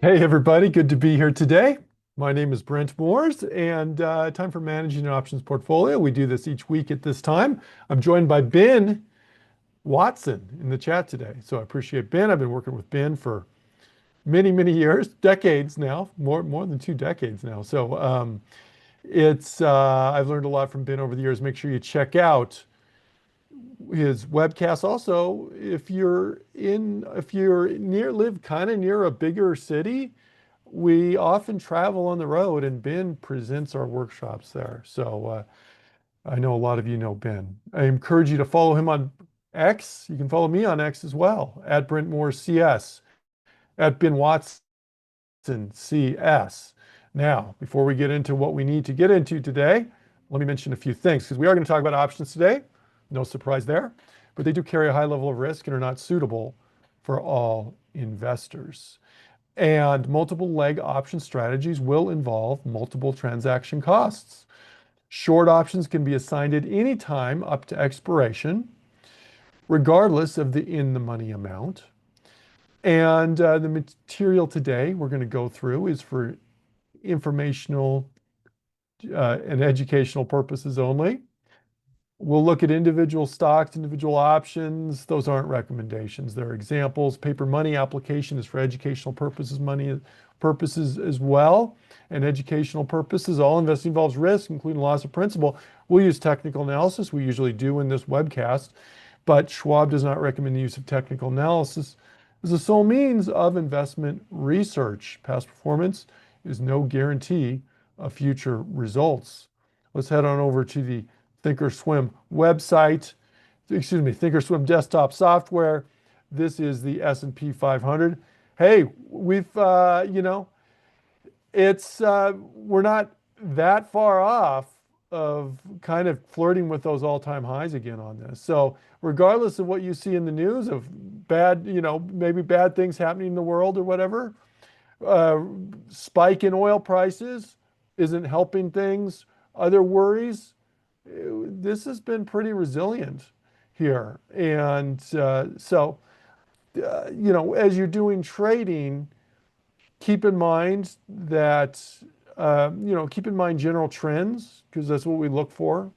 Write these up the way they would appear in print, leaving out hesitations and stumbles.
Hey everybody, good to be here today. My name is Brent Moores, and time for managing an options portfolio. We do this each week at this time. I'm joined by Ben Watson in the chat today. So I appreciate Ben. I've been working with Ben for many, many years, decades now, more than 2 decades now. So it's I've learned a lot from Ben over the years. Make sure you check out his webcast. Also, if you're live kind of near a bigger city, we often travel on the road, and Ben presents our workshops there. So I know a lot of you know Ben. I encourage you to follow him on X. You can follow me on X as well, at Brent Moore CS, at Ben Watson CS. Now, before we get into what we need to get into today, let me mention a few things because we are going to talk about options today. No surprise there, but they do carry a high level of risk and are not suitable for all investors. And multiple leg option strategies will involve multiple transaction costs. Short options can be assigned at any time up to expiration, regardless of the in the money amount. And the material today we're going to go through is for informational and educational purposes only. We'll look at individual stocks, individual options. Those aren't recommendations. They're examples. Paper money application is for educational purposes, money purposes as well, and educational purposes. All investing involves risk, including loss of principal. We'll use technical analysis. We usually do in this webcast, but Schwab does not recommend the use of technical analysis as the sole means of investment research. Past performance is no guarantee of future results. Let's head on over to the Thinkorswim website, Thinkorswim desktop software. This is the S&P 500. Hey, we're not that far off of kind of flirting with those all-time highs again on this. So regardless of what you see in the news of bad, maybe bad things happening in the world or whatever, spike in oil prices isn't helping things. Other worries, this has been pretty resilient here. And as you're doing trading, keep in mind that, keep in mind general trends, because that's what we look for.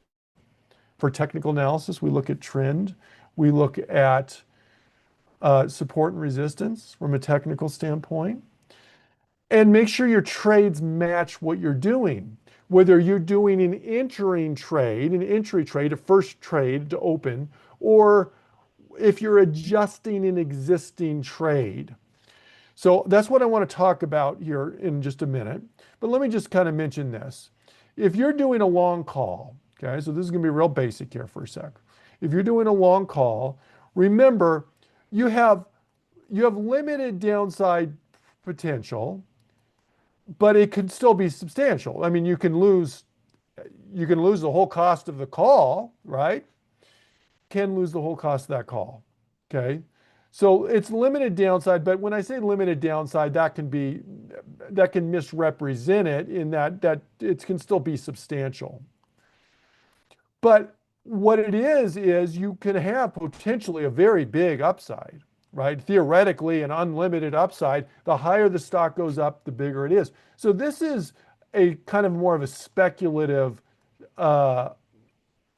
For technical analysis, we look at trend. We look at support and resistance from a technical standpoint. And make sure your trades match what you're doing. Whether you're doing an entry trade, a first trade to open, or if you're adjusting an existing trade. So that's what I want to talk about here in just a minute. But let me just kind of mention this. If you're doing a long call, okay, so this is going to be real basic here for a sec. If you're doing a long call, remember you have limited downside potential, but it could still be substantial. I mean, you can lose the whole cost of the call, right? Can lose the whole cost of that call. Okay. So it's limited downside, but when I say limited downside, that can misrepresent it in that it can still be substantial. But what it is you can have potentially a very big upside, right? Theoretically, an unlimited upside. The higher the stock goes up, the bigger it is. So this is a kind of more of a speculative, more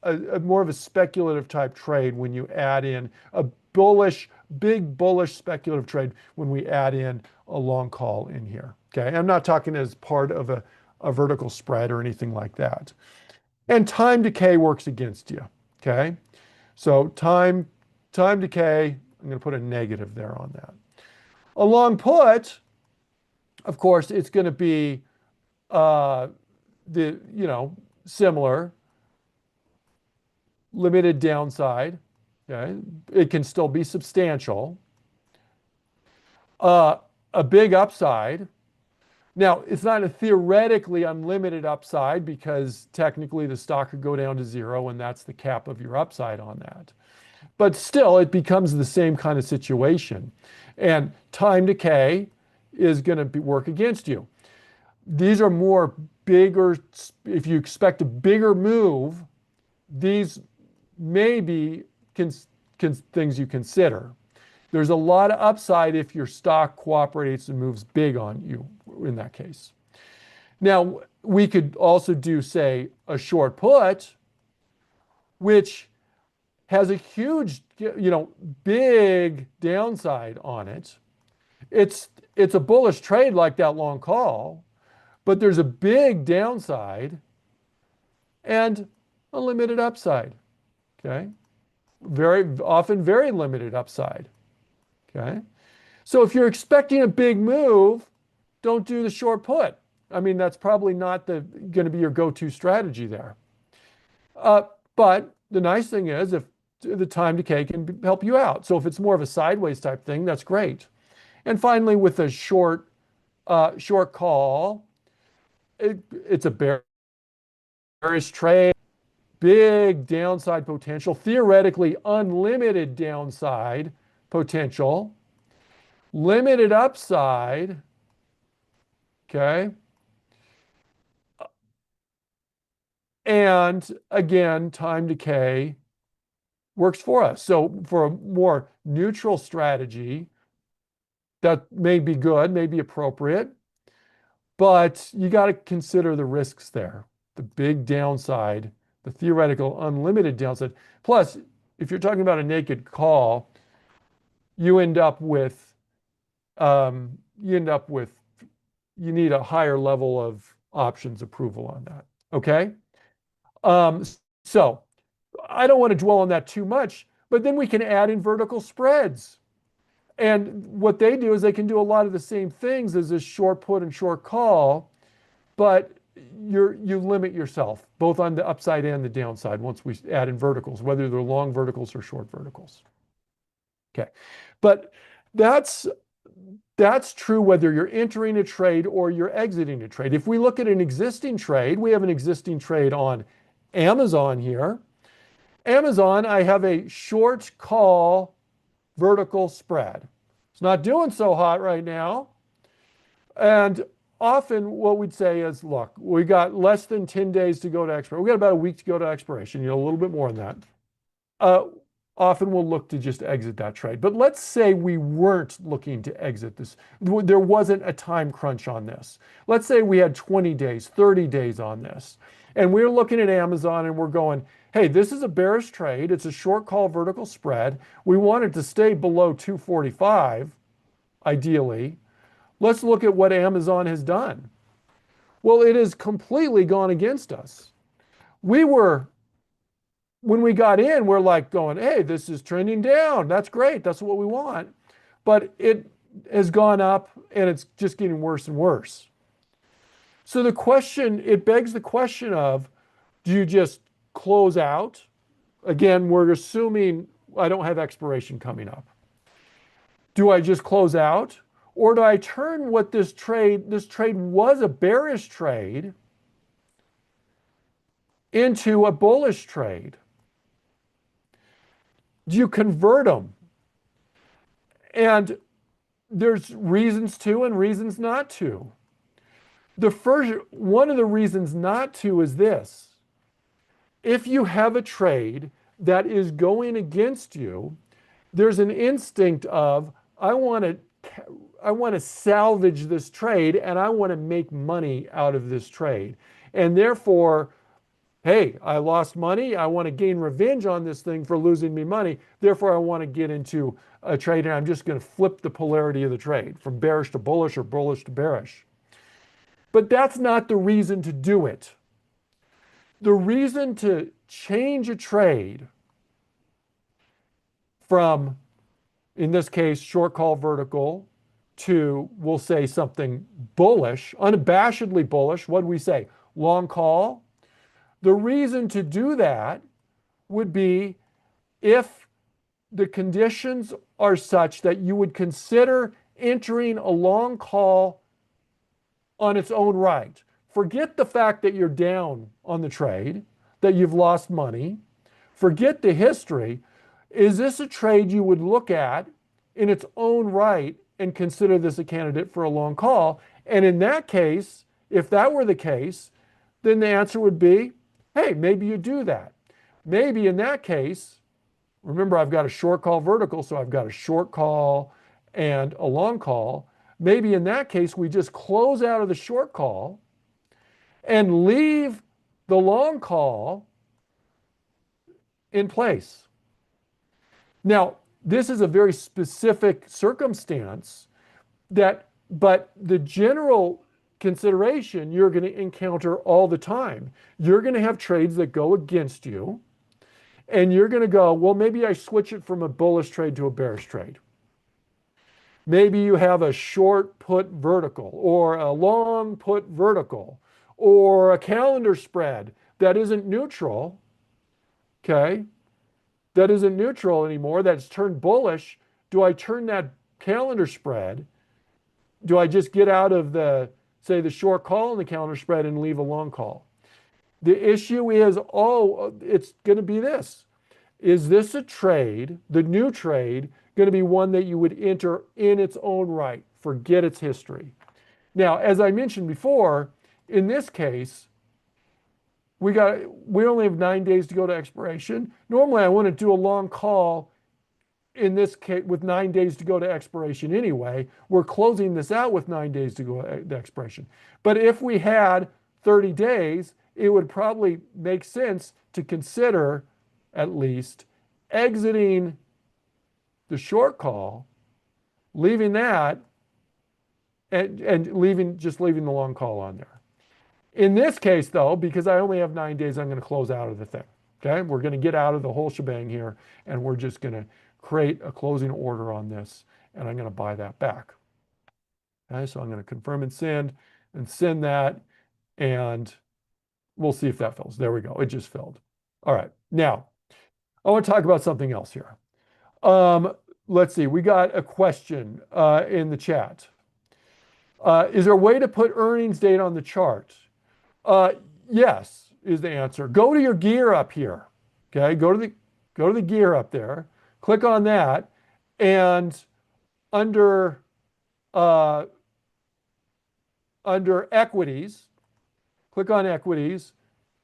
of a speculative type trade when you add in a big bullish speculative trade when we add in a long call in here. Okay, I'm not talking as part of a vertical spread or anything like that. And time decay works against you. Okay, so time decay, I'm going to put a negative there on that. A long put, of course, it's going to be similar, limited downside. Okay, it can still be substantial. A big upside. Now, it's not a theoretically unlimited upside because technically the stock could go down to zero, and that's the cap of your upside on that. But still, it becomes the same kind of situation. And time decay is going to work against you. These are more bigger, if you expect a bigger move, these may be things you consider. There's a lot of upside if your stock cooperates and moves big on you in that case. Now, we could also do, say, a short put, which has a huge, big downside on it. It's a bullish trade like that long call, but there's a big downside and a limited upside. Okay. Very often, very limited upside. Okay. So if you're expecting a big move, don't do the short put. I mean, that's probably not going to be your go-to strategy there. But the nice thing is, if the time decay can help you out. So if it's more of a sideways type thing, that's great. And finally, with a short call, it's a bearish trade, big downside potential, theoretically unlimited downside potential, limited upside, okay? And again, time decay works for us. So for a more neutral strategy, that may be good, may be appropriate, but you got to consider the risks there, the big downside, the theoretical unlimited downside. Plus, if you're talking about a naked call, you end up with you need a higher level of options approval on that. Okay. So I don't want to dwell on that too much, but then we can add in vertical spreads. And what they do is they can do a lot of the same things as a short put and short call, but you limit yourself both on the upside and the downside once we add in verticals, whether they're long verticals or short verticals. Okay, but that's true whether you're entering a trade or you're exiting a trade. If we look at an existing trade, we have an existing trade on Amazon here. Amazon, I have a short call vertical spread. It's not doing so hot right now. And often what we'd say is, look, we got less than 10 days to go to expiration. We got about a week to go to expiration, a little bit more than that. Often we'll look to just exit that trade. But let's say we weren't looking to exit this. There wasn't a time crunch on this. Let's say we had 20 days, 30 days on this. And we're looking at Amazon and we're going, hey, this is a bearish trade. It's a short call vertical spread. We want it to stay below 245, ideally. Let's look at what Amazon has done. Well, it has completely gone against us. When we got in, we're like going, hey, this is trending down. That's great. That's what we want. But it has gone up and it's just getting worse and worse. So it begs the question of, do you just close out? Again, we're assuming I don't have expiration coming up. Do I just close out? Or do I turn what this trade was a bearish trade into a bullish trade? Do you convert them? And there's reasons to and reasons not to. One of the reasons not to is this. If you have a trade that is going against you, there's an instinct of, I want to salvage this trade and I want to make money out of this trade. And therefore, hey, I lost money. I want to gain revenge on this thing for losing me money. Therefore, I want to get into a trade and I'm just going to flip the polarity of the trade from bearish to bullish or bullish to bearish. But that's not the reason to do it. The reason to change a trade from, in this case, short call vertical to, we'll say something bullish, unabashedly bullish, what do we say? Long call. The reason to do that would be if the conditions are such that you would consider entering a long call on its own right. Forget the fact that you're down on the trade, that you've lost money. Forget the history. Is this a trade you would look at in its own right and consider this a candidate for a long call? And in that case, if that were the case, then the answer would be, hey, maybe you do that. Maybe in that case, Remember, I've got a short call vertical, so I've got a short call and a long call. Maybe in that case, we just close out of the short call and leave the long call in place. Now, this is a very specific circumstance but the general consideration you're going to encounter all the time. You're going to have trades that go against you, and you're going to go, well, maybe I switch it from a bullish trade to a bearish trade. Maybe you have a short put vertical or a long put vertical or a calendar spread that isn't neutral, okay? That isn't neutral anymore, that's turned bullish. Do I turn that calendar spread? Do I just get out of the, say, the short call in the calendar spread and leave a long call? The issue is, it's going to be this. Is this a trade, the new trade, going to be one that you would enter in its own right? Forget its history. Now, as I mentioned before, in this case, we only have 9 days to go to expiration. Normally, I want to do a long call in this case with 9 days to go to expiration anyway. We're closing this out with 9 days to go to expiration. But if we had 30 days, it would probably make sense to consider at least exiting the short call, leaving that, and just leaving the long call on there. In this case, though, because I only have 9 days, I'm going to close out of the thing. Okay, we're going to get out of the whole shebang here, and we're just going to create a closing order on this, and I'm going to buy that back. Okay, so I'm going to confirm and send that, and we'll see if that fills. There we go. It just filled. All right. Now, I want to talk about something else here. Let's see. We got a question in the chat. Is there a way to put earnings date on the chart? Yes, is the answer. Go to your gear up here. Okay, go to the gear up there. Click on that, and under equities, click on equities.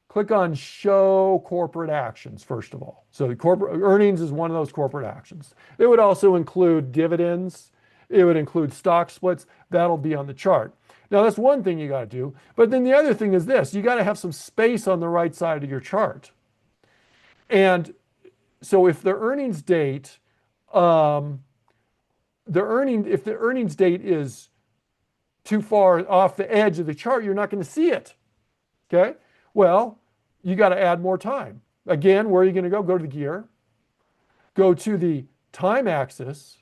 Click on show corporate actions first of all. So the corporate earnings is one of those corporate actions. It would also include dividends. It would include stock splits. That'll be on the chart. Now that's one thing you got to do. But then the other thing is this: you got to have some space on the right side of your chart. And so if the earnings date, if the earnings date is too far off the edge of the chart, you're not going to see it. Okay? Well, you got to add more time. Again, where are you going to go? Go to the gear. Go to the time axis.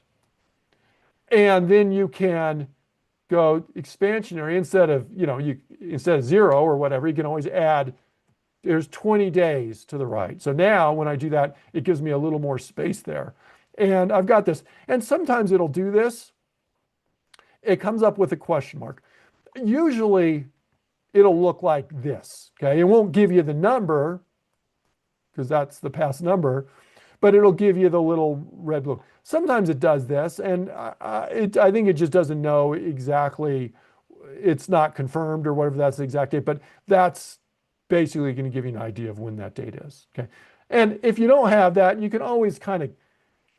And then you can go expansionary instead of 0 or whatever, you can always add, there's 20 days to the right. So now when I do that, it gives me a little more space there. And I've got this. And sometimes it'll do this. It comes up with a question mark. Usually it'll look like this, okay? It won't give you the number because that's the past number, but it'll give you the little red blue. Sometimes it does this, and I think it just doesn't know exactly, it's not confirmed or whatever that's the exact date, but that's basically going to give you an idea of when that date is, okay? And if you don't have that, you can always kind of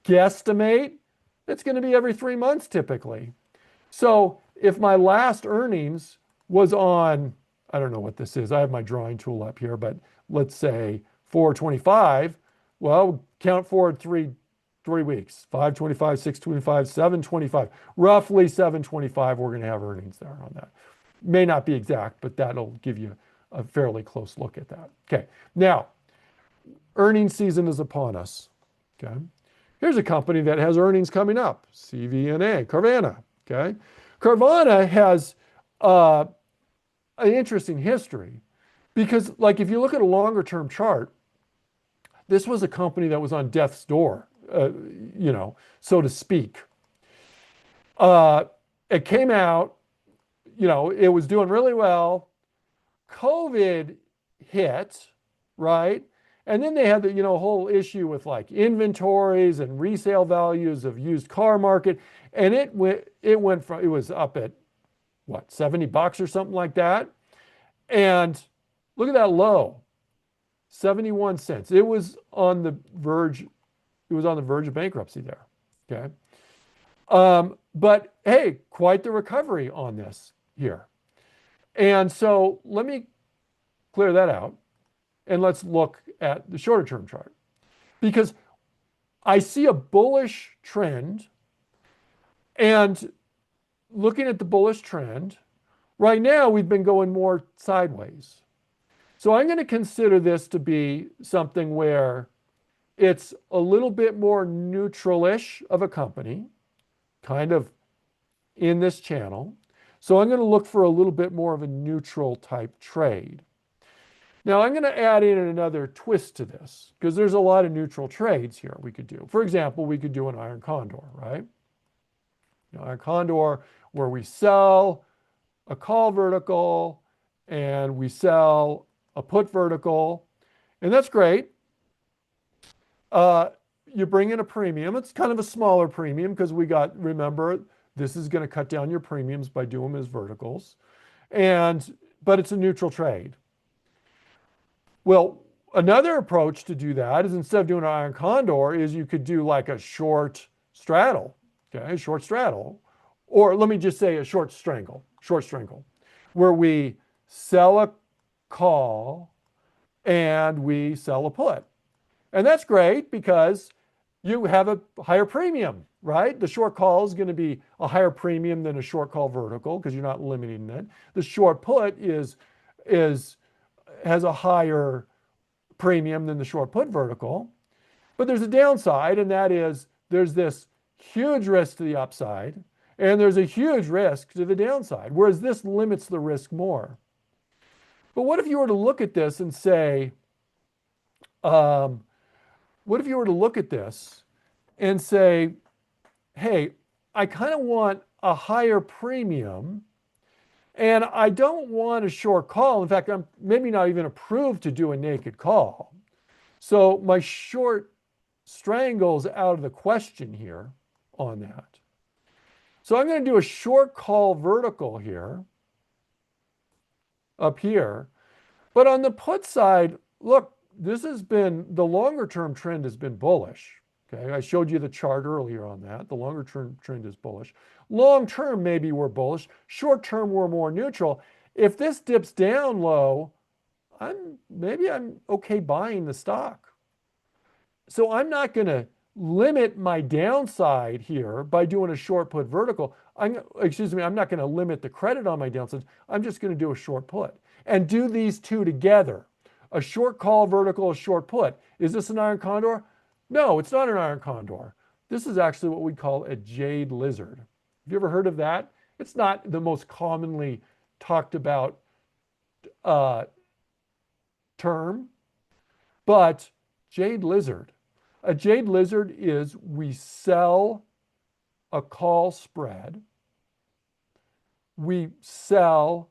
guesstimate. It's going to be every 3 months typically. So if my last earnings was on, I don't know what this is, I have my drawing tool up here, but let's say 4/25, well, count forward three weeks, 5/25, 6/25, 7/25, roughly 7/25, we're going to have earnings there on that. May not be exact, but that'll give you a fairly close look at that. Okay, now, earnings season is upon us, okay? Here's a company that has earnings coming up, CVNA, Carvana, okay? Carvana has an interesting history because, like, if you look at a longer term chart, this was a company that was on death's door, so to speak. It came out, it was doing really well. COVID hit, right? And then they had the, whole issue with like inventories and resale values of used car market. And it was up at what, $70 or something like that. And look at that low, 71 cents. It was on the verge it was on the verge of bankruptcy there. Okay. But hey, quite the recovery on this here. And so let me clear that out and let's look at the shorter term chart, because I see a bullish trend, and looking at the bullish trend, right now we've been going more sideways. So I'm going to consider this to be something where it's a little bit more neutral-ish of a company, kind of in this channel. So I'm going to look for a little bit more of a neutral type trade. Now I'm going to add in another twist to this, because there's a lot of neutral trades here we could do. For example, we could do an iron condor, right? Iron condor, where we sell a call vertical and we sell a put vertical, and that's great. You bring in a premium. It's kind of a smaller premium because remember, this is going to cut down your premiums by doing them as verticals, but it's a neutral trade. Well, another approach to do that is, instead of doing an iron condor, is you could do like a short straddle, okay, short straddle, or let me just say a short strangle, where we sell a call and we sell a put. And that's great because you have a higher premium, right? The short call is going to be a higher premium than a short call vertical because you're not limiting it. The short put has a higher premium than the short put vertical. But there's a downside, and that is there's this huge risk to the upside and there's a huge risk to the downside, whereas this limits the risk more. But what if you were to look at this and say, hey, I kind of want a higher premium and I don't want a short call. In fact, I'm maybe not even approved to do a naked call. So my short strangle's out of the question here on that. So I'm going to do a short call vertical here, up here. But on the put side, look, the longer term trend has been bullish. Okay, I showed you the chart earlier on that. The longer term trend is bullish. Long term, maybe we're bullish. Short term, we're more neutral. If this dips down low, maybe I'm okay buying the stock. So I'm not going to limit my downside here by doing a short put vertical. I'm not going to limit the credit on my downside. I'm just going to do a short put and do these two together. A short call vertical, a short put. Is this an iron condor? No, it's not an iron condor. This is actually what we call a jade lizard. Have you ever heard of that? It's not the most commonly talked about term, but jade lizard. A jade lizard is we sell a call spread. We sell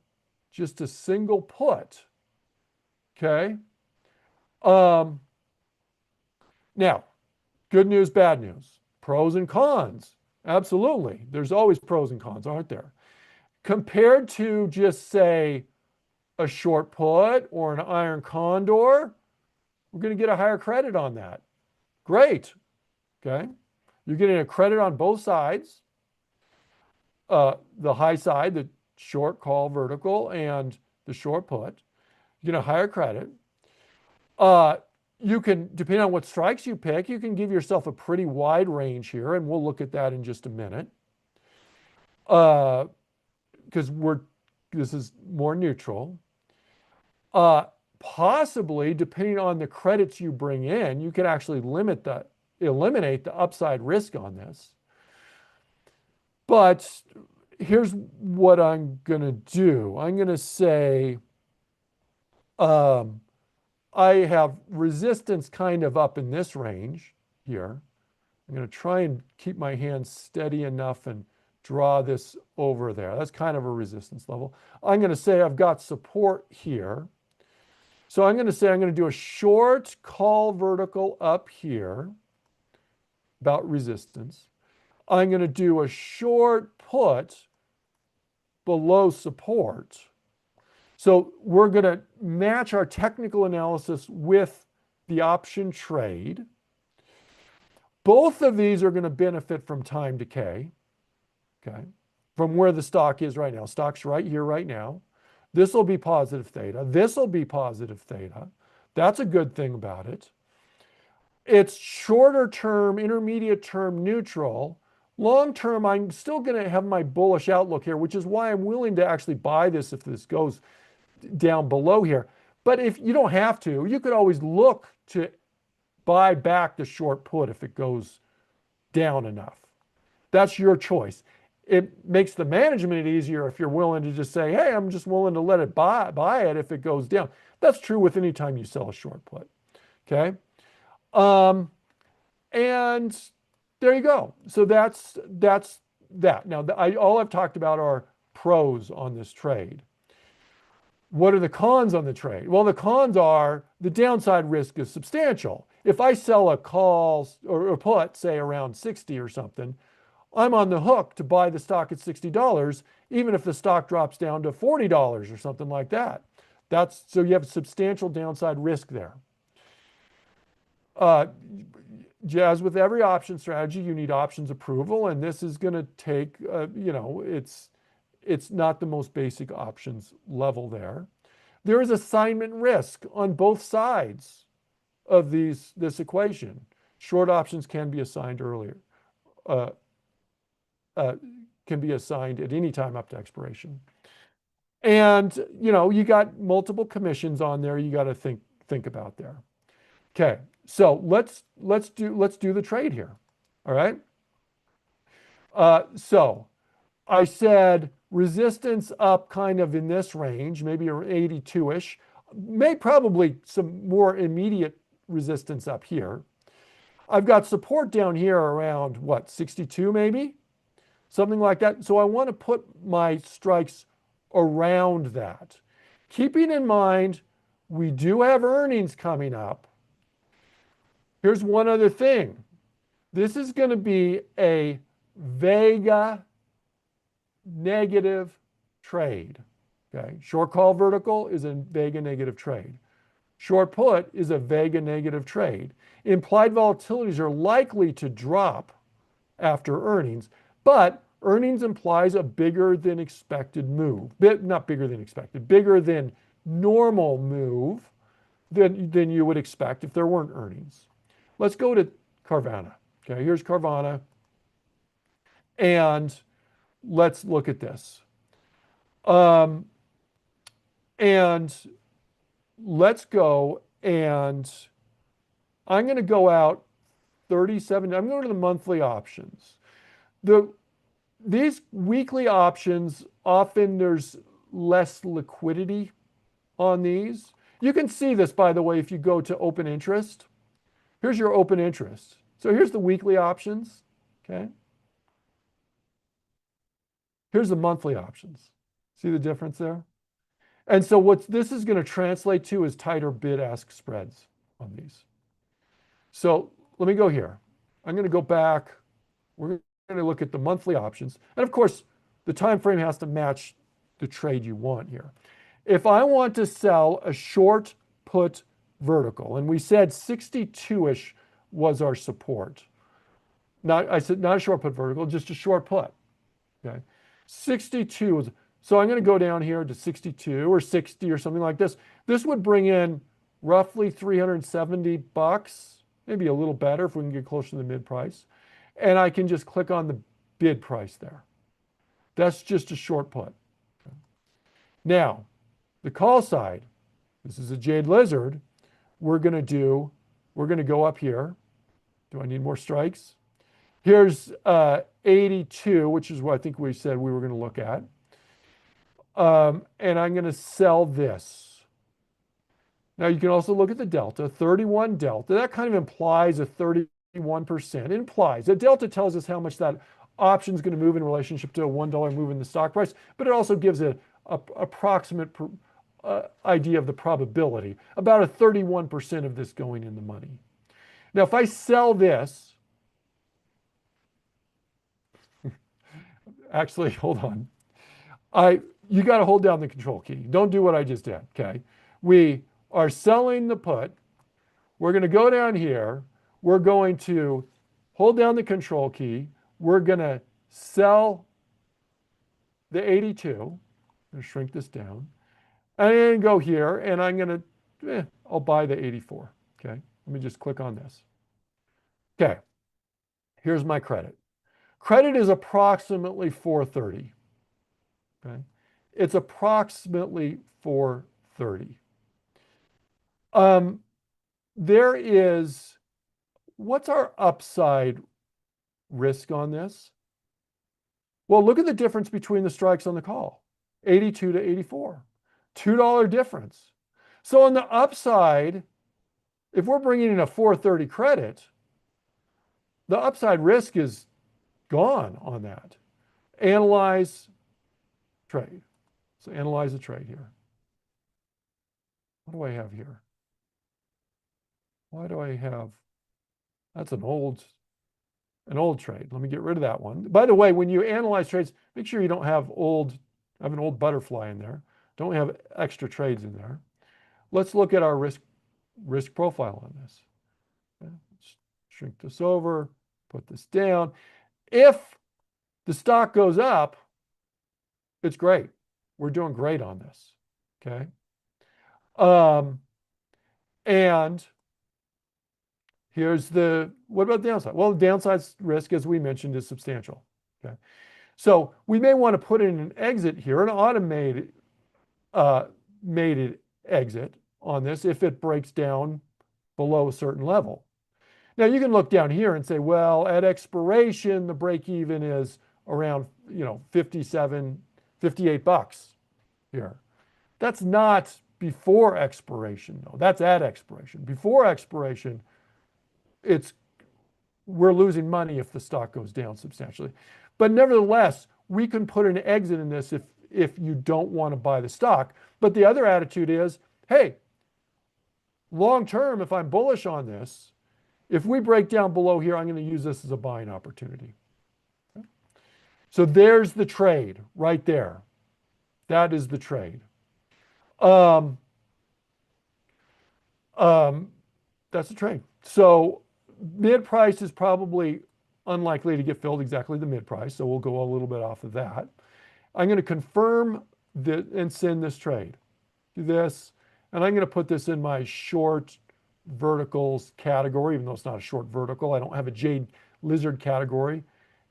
just a single put. Okay. Now, good news, bad news, pros and cons. Absolutely. There's always pros and cons, aren't there? Compared to just say a short put or an iron condor, we're going to get a higher credit on that. Great. Okay. You're getting a credit on both sides. The high side, the short call vertical, and the short put. You get a higher credit. You can, depending on what strikes you pick, you can give yourself a pretty wide range here, and we'll look at that in just a minute. Because this is more neutral. Possibly, depending on the credits you bring in, you can actually eliminate the upside risk on this. But here's what I'm going to do. I'm going to say I have resistance kind of up in this range here. I'm going to try and keep my hand steady enough and draw this over there. That's kind of a resistance level. I'm going to say I've got support here. So I'm going to say I'm going to do a short call vertical up here, about resistance. I'm going to do a short put below support. So we're going to match our technical analysis with the option trade. Both of these are going to benefit from time decay, okay, from where the stock is right now. Stock's right here, right now. This will be positive theta. This will be positive theta. That's a good thing about it. It's shorter term, intermediate term neutral. Long term, I'm still going to have my bullish outlook here, which is why I'm willing to actually buy this if this goes down below here. But if you don't have to, you could always look to buy back the short put if it goes down enough. That's your choice. It makes the management easier if you're willing to just say, hey, I'm just willing to let it buy it if it goes down. That's true with any time you sell a short put. Okay. And there you go. So that's that. Now, all I've talked about are pros on this trade. What are the cons on the trade? Well, the cons are the downside risk is substantial. If I sell a call or a put, say around 60 or something, I'm on the hook to buy the stock at $60, even if the stock drops down to $40 or something like that. So you have substantial downside risk there. As with every option strategy, you need options approval, and this is going to take, it's not the most basic options level there. There is assignment risk on both sides of this equation. Short options can be assigned earlier, can be assigned at any time up to expiration. And, you got multiple commissions on there you got to think about there. Okay, so let's do the trade here. All right. So I said resistance up kind of in this range, maybe 82-ish, probably some more immediate resistance up here. I've got support down here around what, 62 maybe? Something like that. So I want to put my strikes around that. Keeping in mind, we do have earnings coming up. Here's one other thing. This is going to be a Vega negative trade. Okay, short call vertical is a Vega negative trade. Short put is a Vega negative trade. Implied volatilities are likely to drop after earnings, but earnings implies a bigger than expected move. Not bigger than expected, bigger than normal move than you would expect if there weren't earnings. Let's go to Carvana. Okay, here's Carvana. And let's look at this. And let's go, and I'm going to go out 37. I'm going to the monthly options. These weekly options, often there's less liquidity on these. You can see this, by the way, if you go to open interest. Here's your open interest. So here's the weekly options, okay? Here's the monthly options. See the difference there? And so what this is going to translate to is tighter bid-ask spreads on these. So let me go here. I'm going to go back. We're going to look at the monthly options. And of course, the time frame has to match the trade you want here. If I want to sell a short put vertical, and we said 62-ish was our support. I said not a short put vertical, just a short put. Okay, 62 was. So I'm going to go down here to 62 or 60 or something like this. This would bring in roughly $370, maybe a little better if we can get closer to the mid price. And I can just click on the bid price there. That's just a short put. Okay. Now, the call side, this is a Jade Lizard. We're going to go up here. Do I need more strikes? Here's 82, which is what I think we said we were going to look at. And I'm going to sell this. Now you can also look at the delta, 31 delta. That kind of implies a 31%. It implies. The delta tells us how much that option is going to move in relationship to a $1 move in the stock price, but it also gives an approximate idea of the probability, about a 31% of this going in the money. Now, if I sell this, actually, hold on. You got to hold down the control key. Don't do what I just did, okay? We are selling the put. We're going to go down here. We're going to hold down the control key. We're going to sell the 82. I'm going to shrink this down. And then go here, and I'm going to, I'll buy the 84. Okay, let me just click on this. Okay, here's my credit. Credit is approximately 430. Okay, it's approximately 430. There is, what's our upside risk on this? Well, look at the difference between the strikes on the call, 82 to 84, $2 difference. So on the upside, if we're bringing in a 430 credit, the upside risk is gone on that. Analyze trade. So analyze the trade here. What do I have here? Why do I have, that's an old trade. Let me get rid of that one. By the way, when you analyze trades, make sure you don't have an old butterfly in there. Don't have extra trades in there. Let's look at our risk profile on this. Okay. Let's shrink this over, put this down. If the stock goes up, it's great. We're doing great on this. Okay. And here's what about downside? Well, the downside risk, as we mentioned, is substantial. Okay. So we may want to put in an exit here, an automated mated exit on this if it breaks down below a certain level. Now you can look down here and say, well, at expiration, the break even is around, 57, 58 bucks here. That's not before expiration, though. That's at expiration. Before expiration, we're losing money if the stock goes down substantially. But nevertheless, we can put an exit in this if you don't want to buy the stock. But the other attitude is, hey, long term, if I'm bullish on this, if we break down below here, I'm going to use this as a buying opportunity. Okay. So there's the trade right there. That is the trade. That's the trade. So mid price is probably unlikely to get filled exactly the mid price. So we'll go a little bit off of that. I'm going to confirm and send this trade. Do this. And I'm going to put this in my short verticals category, even though it's not a short vertical. I don't have a Jade Lizard category.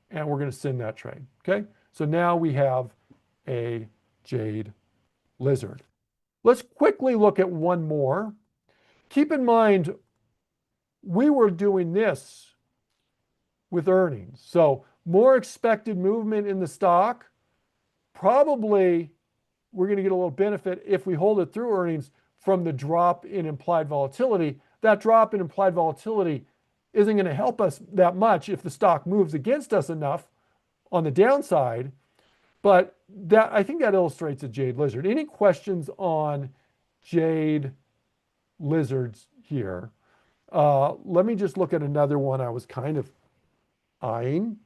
And we're going to send that trade. Okay. So now we have a Jade Lizard. Let's quickly look at one more. Keep in mind, we were doing this with earnings. So more expected movement in the stock. Probably we're going to get a little benefit if we hold it through earnings from the drop in implied volatility. That drop in implied volatility isn't going to help us that much if the stock moves against us enough on the downside. But I think that illustrates a Jade Lizard. Any questions on Jade Lizards here? Let me just look at another one I was kind of eyeing.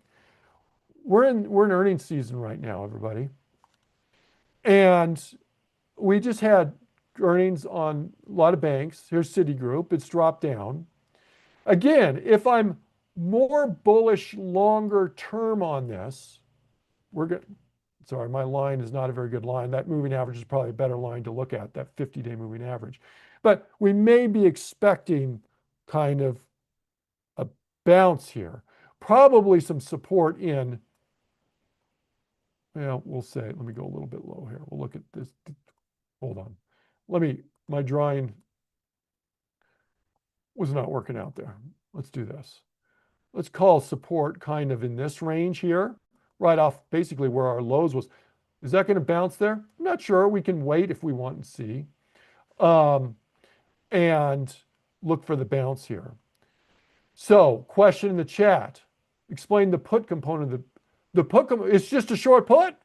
We're in earnings season right now, everybody. And we just had earnings on a lot of banks. Here's Citigroup. It's dropped down. Again, if I'm more bullish longer term on this, sorry, my line is not a very good line. That moving average is probably a better line to look at, that 50-day moving average. But we may be expecting kind of a bounce here. Probably some support in, we'll say, let me go a little bit low here. We'll look at this. Hold on. My drawing was not working out there. Let's do this. Let's call support kind of in this range here, right off basically where our lows was. Is that going to bounce there? I'm not sure. We can wait if we want and see. And look for the bounce here. So, question in the chat. Explain the put component. The put it's just a short put.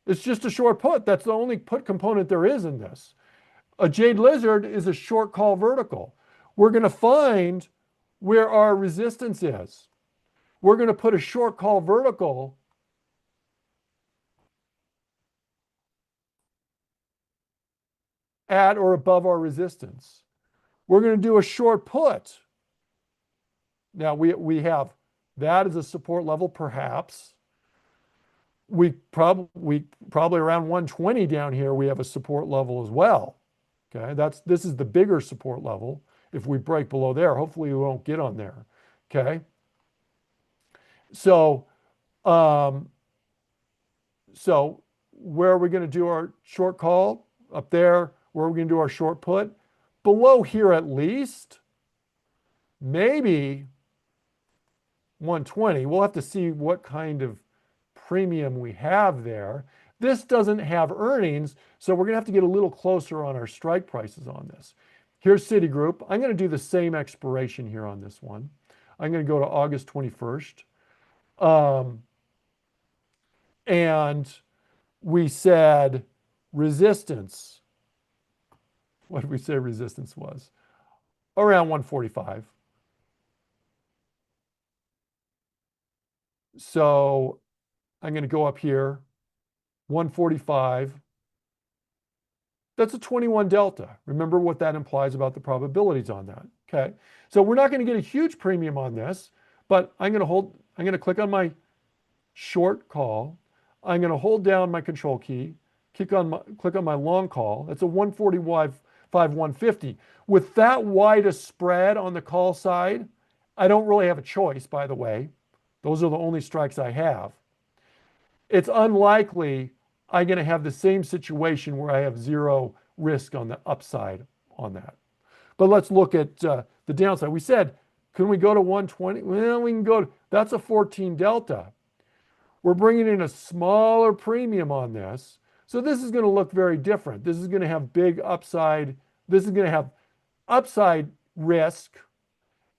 It's just a short put. That's the only put component there is in this. A Jade Lizard is a short call vertical. We're going to find where our resistance is. We're going to put a short call vertical at or above our resistance. We're going to do a short put Now we have that as a support level, perhaps. We probably around 120 down here, we have a support level as well. Okay, this is the bigger support level. If we break below there, hopefully we won't get on there. Okay. So um, so where are we going to do our short call? Up there. Where are we going to do our short put? Below here at least. Maybe 120. We'll have to see what kind of premium we have there. This doesn't have earnings, so we're going to have to get a little closer on our strike prices on this. Here's Citigroup. I'm going to do the same expiration here on this one. I'm going to go to August 21st. And we said resistance. What did we say resistance was? Around 145. So I'm going to go up here, 145. That's a 21 delta. Remember what that implies about the probabilities on that. Okay. So we're not going to get a huge premium on this, but I'm going to click on my short call. I'm going to hold down my control key, click on my long call. That's a 145, 150. With that wide a spread on the call side, I don't really have a choice, by the way. Those are the only strikes I have. It's unlikely I'm going to have the same situation where I have zero risk on the upside on that. But let's look at the downside. We said, can we go to 120? Well, we can go, that's a 14 delta. We're bringing in a smaller premium on this. So this is going to look very different. This is going to have big upside. This is going to have upside risk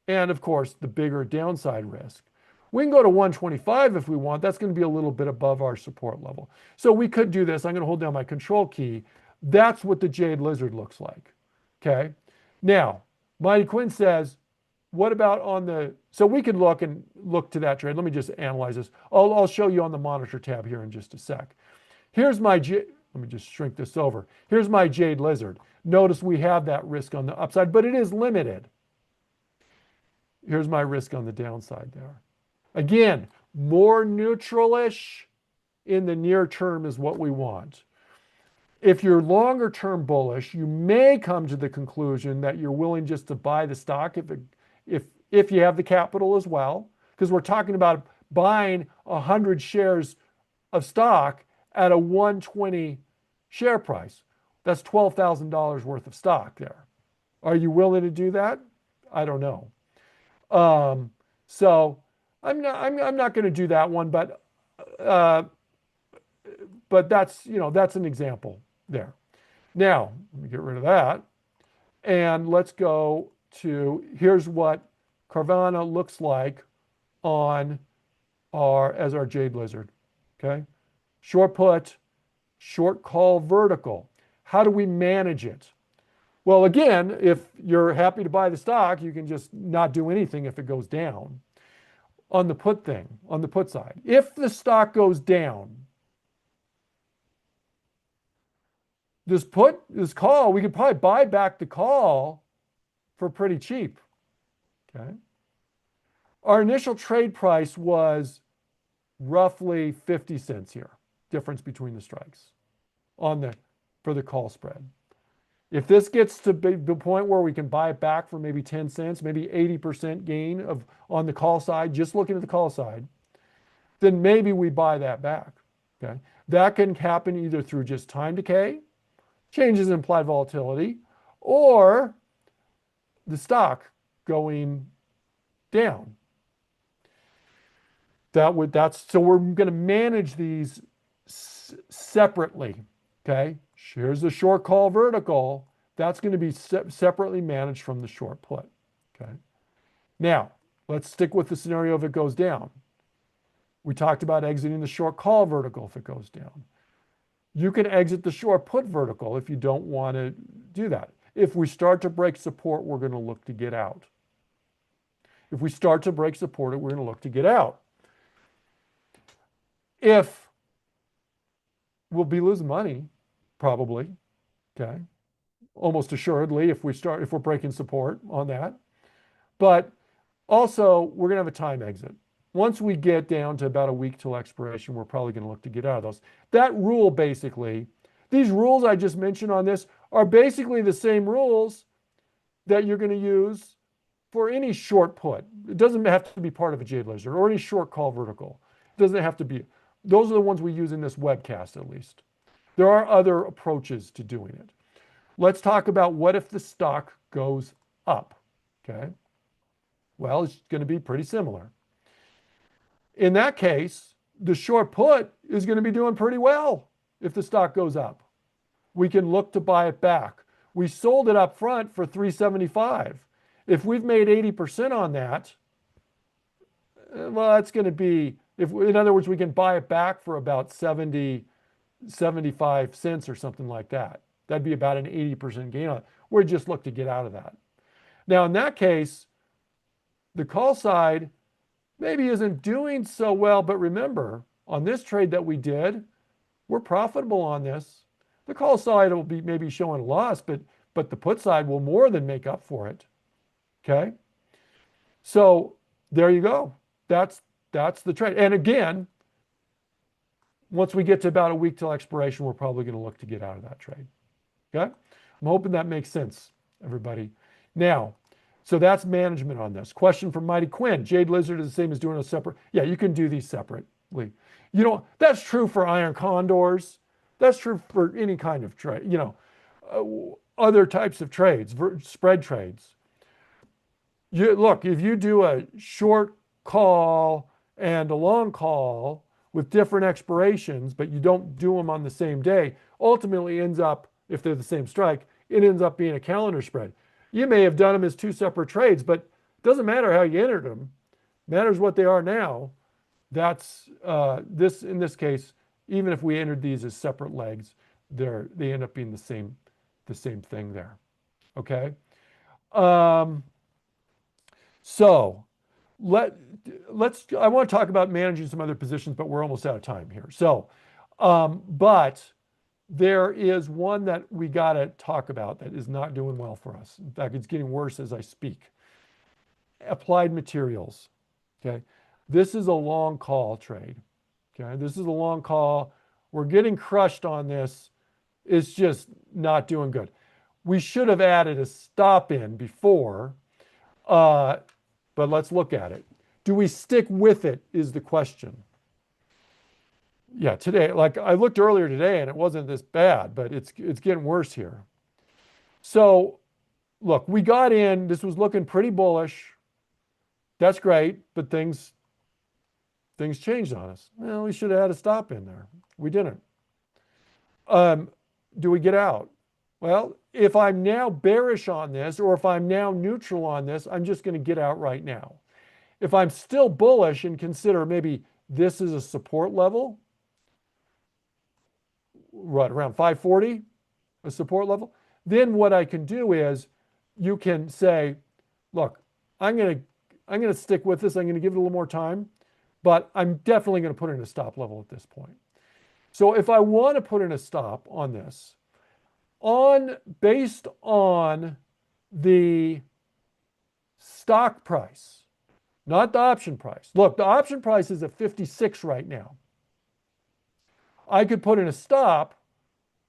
and, of course, the bigger downside risk. We can go to 125 if we want. That's going to be a little bit above our support level. So we could do this. I'm going to hold down my control key. That's what the Jade Lizard looks like. Okay. Now, Mighty Quinn says, what about on the, so we could look to that trade. Let me just analyze this. I'll show you on the monitor tab here in just a sec. Here's my, let me just shrink this over. Here's my Jade Lizard. Notice we have that risk on the upside, but it is limited. Here's my risk on the downside there. Again, more neutral-ish in the near term is what we want. If you're longer term bullish, you may come to the conclusion that you're willing just to buy the stock if you have the capital as well, because we're talking about buying 100 shares of stock at a 120 share price. That's $12,000 worth of stock there. Are you willing to do that? I don't know. So I'm not going to do that one, but that's, that's an example there. Now, let me get rid of that. And let's go to, here's what Carvana looks like on as our Jade Lizard. Okay. Short put, short call vertical. How do we manage it? Well, again, if you're happy to buy the stock, you can just not do anything if it goes down. On the put side, if the stock goes down, this call, we could probably buy back the call for pretty cheap. Okay. Our initial trade price was roughly 50 cents here, difference between the strikes for the call spread. If this gets to the point where we can buy it back for maybe 10 cents, maybe 80% gain on the call side, just looking at the call side, then maybe we buy that back. Okay. That can happen either through just time decay, changes in implied volatility, or the stock going down. So we're going to manage these separately. Okay. Here's the short call vertical. That's going to be separately managed from the short put. Okay. Now, let's stick with the scenario if it goes down. We talked about exiting the short call vertical if it goes down. You can exit the short put vertical if you don't want to do that. If we start to break support, we're going to look to get out. If we start to break support, we're going to look to get out. If we'll be losing money, probably, okay, almost assuredly if we're breaking support on that. But Also, we're going to have a time exit. Once we get down to about a week till expiration, we're probably going to look to get out of those. That rule basically, these rules I just mentioned on this are basically the same rules that you're going to use for any short put. It doesn't have to be part of a Jade Lizard or any short call vertical. It doesn't have to be. Those are the ones we use in this webcast at least. There are other approaches to doing it. Let's talk about what if the stock goes up, okay? Well, it's going to be pretty similar. In that case, the short put is going to be doing pretty well if the stock goes up. We can look to buy it back. We sold it up front for 375. If we've made 80% on that, well, that's going to be, in other words, we can buy it back for about 75 cents or something like that. That'd be about an 80% gain on it. We're just look to get out of that. Now, in that case, the call side maybe isn't doing so well, but remember, on this trade that we did, we're profitable on this. The call side will be maybe showing a loss, but the put side will more than make up for it. Okay? So there you go. That's the trade. And again, once we get to about a week till expiration, we're probably going to look to get out of that trade. Okay? I'm hoping that makes sense, everybody. Now, so that's management on this. Question from Mighty Quinn. Jade Lizard is the same as doing a separate. Yeah, you can do these separately. You know, that's true for iron condors. That's true for any kind of trade, you know, other types of trades, spread trades. Look, if you do a short call and a long call with different expirations, but you don't do them on the same day, ultimately ends up, if they're the same strike, it ends up being a calendar spread. You may have done them as two separate trades, but it doesn't matter how you entered them. It matters what they are now. That's in this case, even if we entered these as separate legs, they end up being the same thing there. Okay. So let's. I want to talk about managing some other positions, but we're almost out of time here. So, but there is one that we got to talk about that is not doing well for us. In fact, it's getting worse as I speak. Applied Materials. Okay. This is a long call trade. Okay. This is a long call. We're getting crushed on this. It's just not doing good. We should have added a stop in before, but let's look at it. Do we stick with it is the question. Yeah, today, like I looked earlier today and it wasn't this bad, but it's getting worse here. So look, we got in, this was looking pretty bullish. That's great, but things changed on us. Well, we should have had a stop in there. We didn't. Do we get out? Well, if I'm now bearish on this, or if I'm now neutral on this, I'm just going to get out right now. If I'm still bullish and consider maybe this is a support level, right around 540, a support level, then what I can do is you can say, look, I'm going to stick with this. I'm going to give it a little more time, but I'm definitely going to put in a stop level at this point. So if I want to put in a stop on this, based on the stock price, not the option price. Look, the option price is at 56 right now. I could put in a stop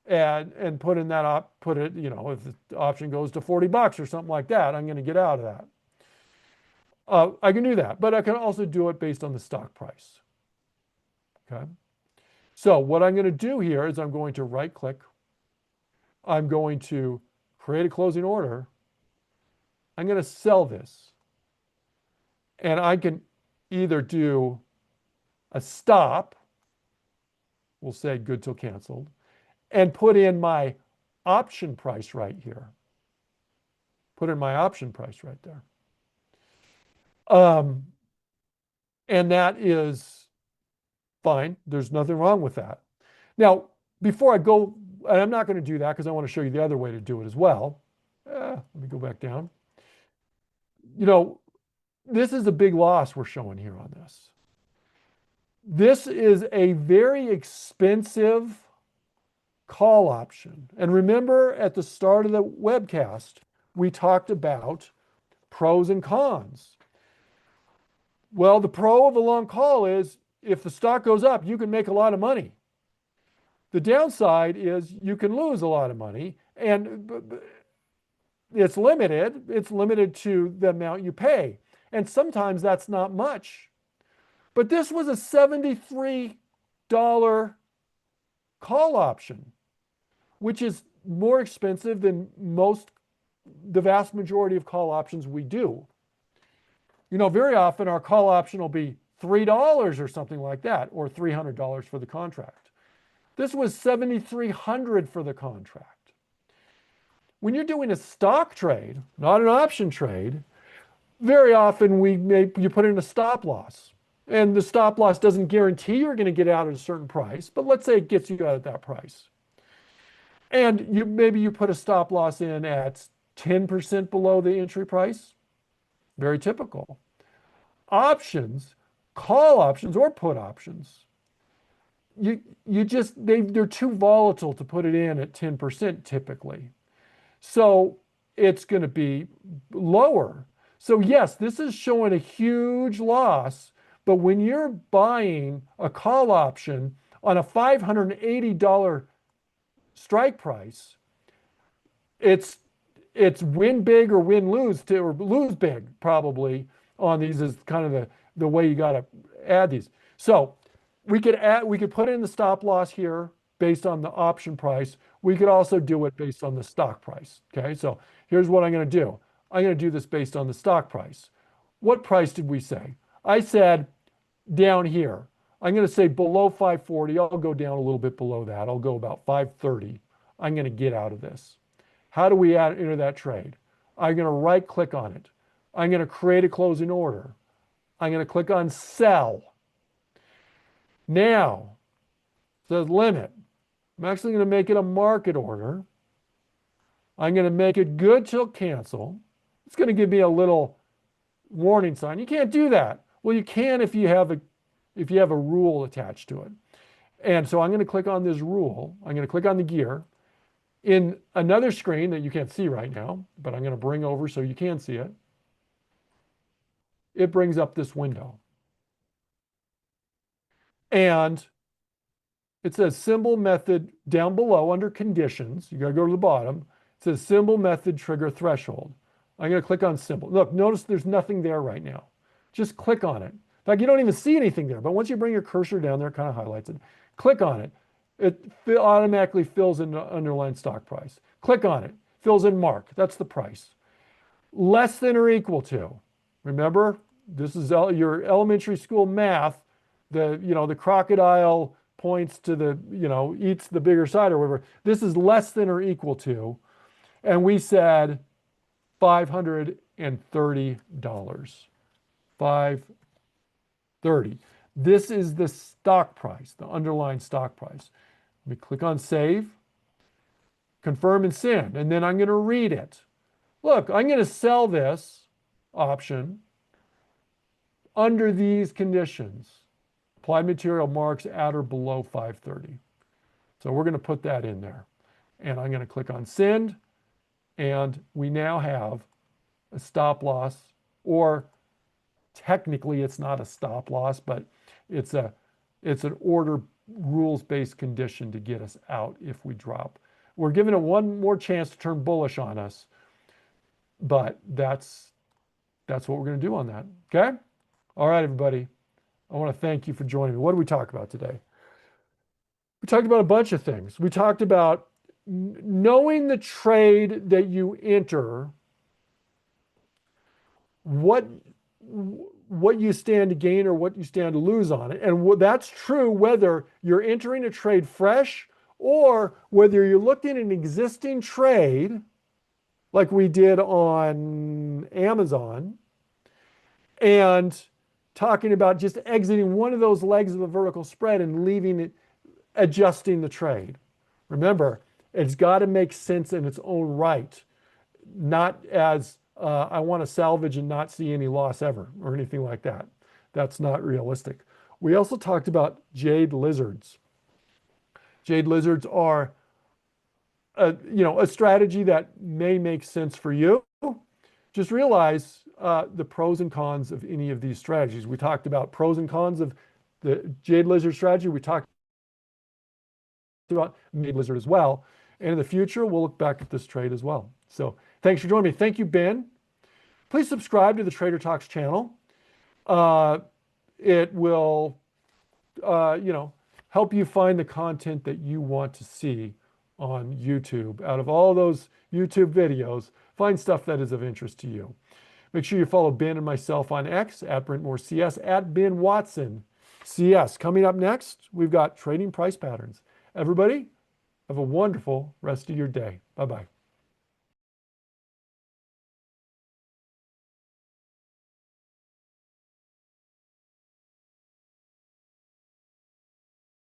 and put in that you know, if the option goes to $40 or something like that, I'm going to get out of that. I can do that, but I can also do it based on the stock price. Okay. So what I'm going to do here is I'm going to right click. I'm going to create a closing order. I'm going to sell this. And I can either do a stop, we'll say good till canceled, and put in my option price right here. Put in my option price right there. And that is fine. There's nothing wrong with that. Now, before I go, and I'm not going to do that because I want to show you the other way to do it as well. Let me go back down. You know, this is a big loss we're showing here on this. This is a very expensive call option. And remember at the start of the webcast, we talked about pros and cons. Well, the pro of a long call is if the stock goes up, you can make a lot of money. The downside is you can lose a lot of money, and it's limited. It's limited to the amount you pay. And sometimes that's not much. But this was a $73 call option, which is more expensive than the vast majority of call options we do. You know, very often our call option will be $3 or something like that, or $300 for the contract. This was $7,300 for the contract. When you're doing a stock trade, not an option trade, very often you put in a stop loss. And the stop loss doesn't guarantee you're going to get out at a certain price, but let's say it gets you out at that price. And maybe you put a stop loss in at 10% below the entry price. Very typical. Options, call options or put options, they're too volatile to put it in at 10% typically. So it's going to be lower. So yes, this is showing a huge loss, but when you're buying a call option on a $580 strike price, it's win big or win lose or lose big probably on these is kind of the way you got to add these. So we could put in the stop loss here based on the option price. We could also do it based on the stock price. Okay, so here's what I'm going to do. I'm going to do this based on the stock price. What price did we say? I said down here. I'm going to say below 540. I'll go down a little bit below that. I'll go about 530. I'm going to get out of this. How do we enter that trade? I'm going to right click on it. I'm going to create a closing order. I'm going to click on sell. Now, it says limit. I'm actually going to make it a market order. I'm going to make it good till cancel. It's going to give me a little warning sign. You can't do that. Well, you can if you have a rule attached to it. And so I'm going to click on this rule. I'm going to click on the gear. In another screen that you can't see right now, but I'm going to bring over so you can see it, it brings up this window. And it says symbol method down below under conditions. You got to go to the bottom. It says symbol method trigger threshold. I'm going to click on symbol. Look, notice there's nothing there right now. Just click on it. In fact, you don't even see anything there, but once you bring your cursor down there, it kind of highlights it. Click on it. It automatically fills in the underlying stock price. Click on it. Fills in mark. That's the price. Less than or equal to. Remember, this is your elementary school math. The crocodile points to eats the bigger side or whatever. This is less than or equal to. And we said $530. $530. This is the stock price, the underlying stock price. Let me click on save, confirm and send, and then I'm going to read it. Look, I'm going to sell this option under these conditions. Applied material marks at or below 530. So we're going to put that in there. And I'm going to click on send, and we now have a stop loss, or technically it's not a stop loss, but it's an order rules-based condition to get us out if we drop. We're giving it one more chance to turn bullish on us, but that's what we're going to do on that. Okay? All right, everybody. I want to thank you for joining me. What did we talk about today? We talked about a bunch of things. We talked about knowing the trade that you enter, what you stand to gain or what you stand to lose on it. And that's true whether you're entering a trade fresh or whether you're looking at an existing trade like we did on Amazon and talking about just exiting one of those legs of the vertical spread and leaving it, adjusting the trade. Remember, it's got to make sense in its own right, not as I want to salvage and not see any loss ever or anything like that. That's not realistic. We also talked about jade lizards. Jade lizards are a strategy that may make sense for you. Just realize the pros and cons of any of these strategies. We talked about pros and cons of the Jade Lizard strategy. We talked about Jade Lizard as well. And in the future, we'll look back at this trade as well. So thanks for joining me. Thank you, Ben. Please subscribe to the Trader Talks channel. It will, help you find the content that you want to see on YouTube. Out of all those YouTube videos, find stuff that is of interest to you. Make sure you follow Ben and myself on X at BrentMooreCS, at Ben Watson CS. Coming up next, we've got trading price patterns. Everybody, have a wonderful rest of your day. Bye-bye.